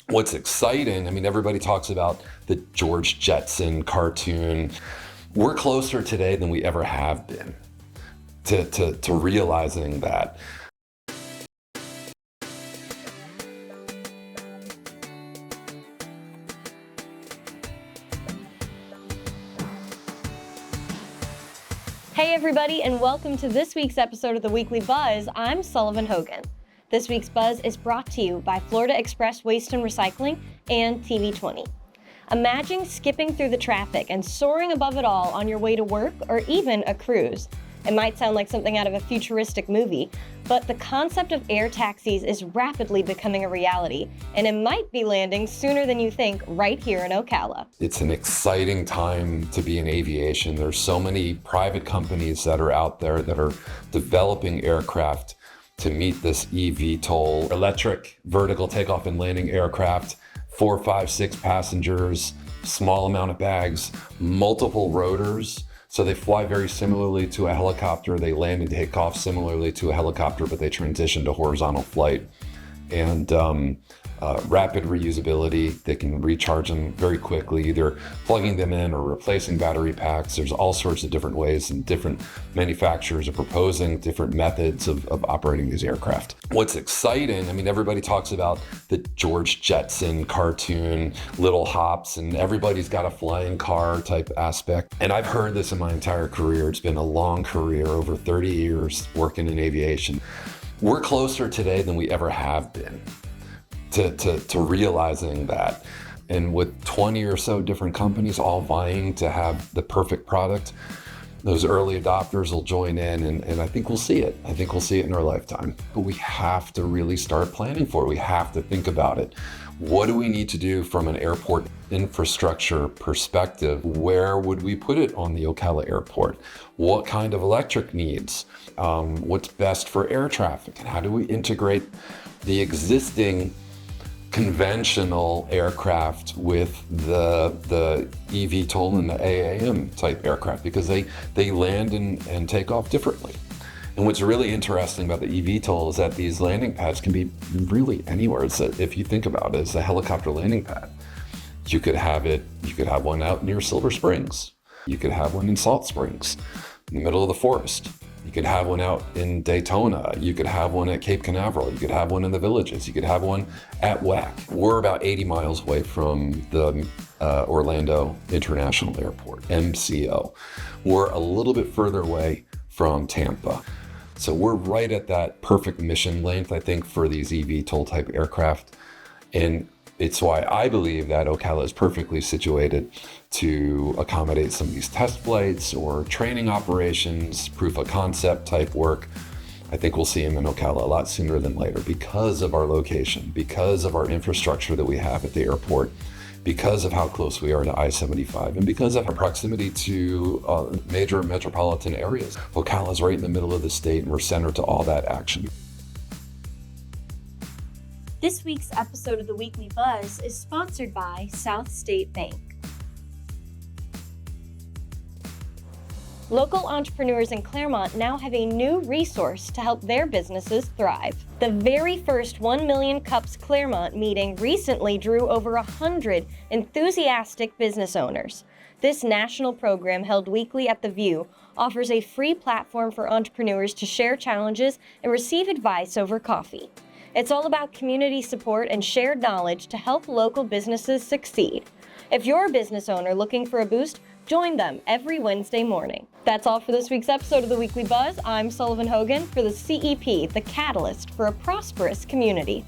What's exciting, I mean, everybody talks about the George Jetson cartoon. We're closer today than we ever have been to realizing that. Hey everybody, and welcome to this week's episode of the Weekly Buzz. I'm Sullivan Hogan. This week's Buzz is brought to you by Florida Express Waste and Recycling and TV20. Imagine skipping through the traffic and soaring above it all on your way to work or even a cruise. It might sound like something out of a futuristic movie, but the concept of air taxis is rapidly becoming a reality, and it might be landing sooner than you think right here in Ocala. It's an exciting time to be in aviation. There's so many private companies that are out there that are developing aircraft to meet this eVTOL, electric vertical takeoff and landing aircraft, 4, 5, 6 passengers, small amount of bags, multiple rotors. So they fly very similarly to a helicopter. They land and take off similarly to a helicopter, but they transition to horizontal flight. And rapid reusability. They can recharge them very quickly, either plugging them in or replacing battery packs. There's all sorts of different ways, and different manufacturers are proposing different methods of operating these aircraft. What's exciting, I mean, everybody talks about the George Jetson cartoon, Little Hops, and everybody's got a flying car type aspect. And I've heard this in my entire career. It's been a long career, over 30 years working in aviation. We're closer today than we ever have been to realizing that. And with 20 or so different companies all vying to have the perfect product, those early adopters will join in, and I think we'll see it. I think we'll see it in our lifetime. But we have to really start planning for it. We have to think about it. What do we need to do from an airport infrastructure perspective? Where would we put it on the Ocala airport? What kind of electric needs? What's best for air traffic? And how do we integrate the existing conventional aircraft with the eVTOL and the AAM type aircraft, because they land and take off differently. And what's really interesting about the eVTOL is that these landing pads can be really anywhere. It's if you think about it, it's a helicopter landing pad. You could have one out near Silver Springs. You could have one in Salt Springs, in the middle of the forest. You could have one out in Daytona. You could have one at Cape Canaveral. You could have one in the Villages. You could have one at WAC. We're about 80 miles away from the Orlando International Airport, MCO. We're a little bit further away from Tampa. So we're right at that perfect mission length, I think, for these eVTOL type aircraft. And it's why I believe that Ocala is perfectly situated to accommodate some of these test flights or training operations, proof of concept type work. I think we'll see them in Ocala a lot sooner than later because of our location, because of our infrastructure that we have at the airport, because of how close we are to I-75, and because of our proximity to major metropolitan areas. Ocala is right in the middle of the state, and we're centered to all that action. This week's episode of the Weekly Buzz is sponsored by South State Bank. Local entrepreneurs in Clermont now have a new resource to help their businesses thrive. The very first 1 Million Cups Clermont meeting recently drew over 100 enthusiastic business owners. This national program, held weekly at The View, offers a free platform for entrepreneurs to share challenges and receive advice over coffee. It's all about community support and shared knowledge to help local businesses succeed. If you're a business owner looking for a boost, join them every Wednesday morning. That's all for this week's episode of the Weekly Buzz. I'm Sullivan Hogan for the CEP, the catalyst for a prosperous community.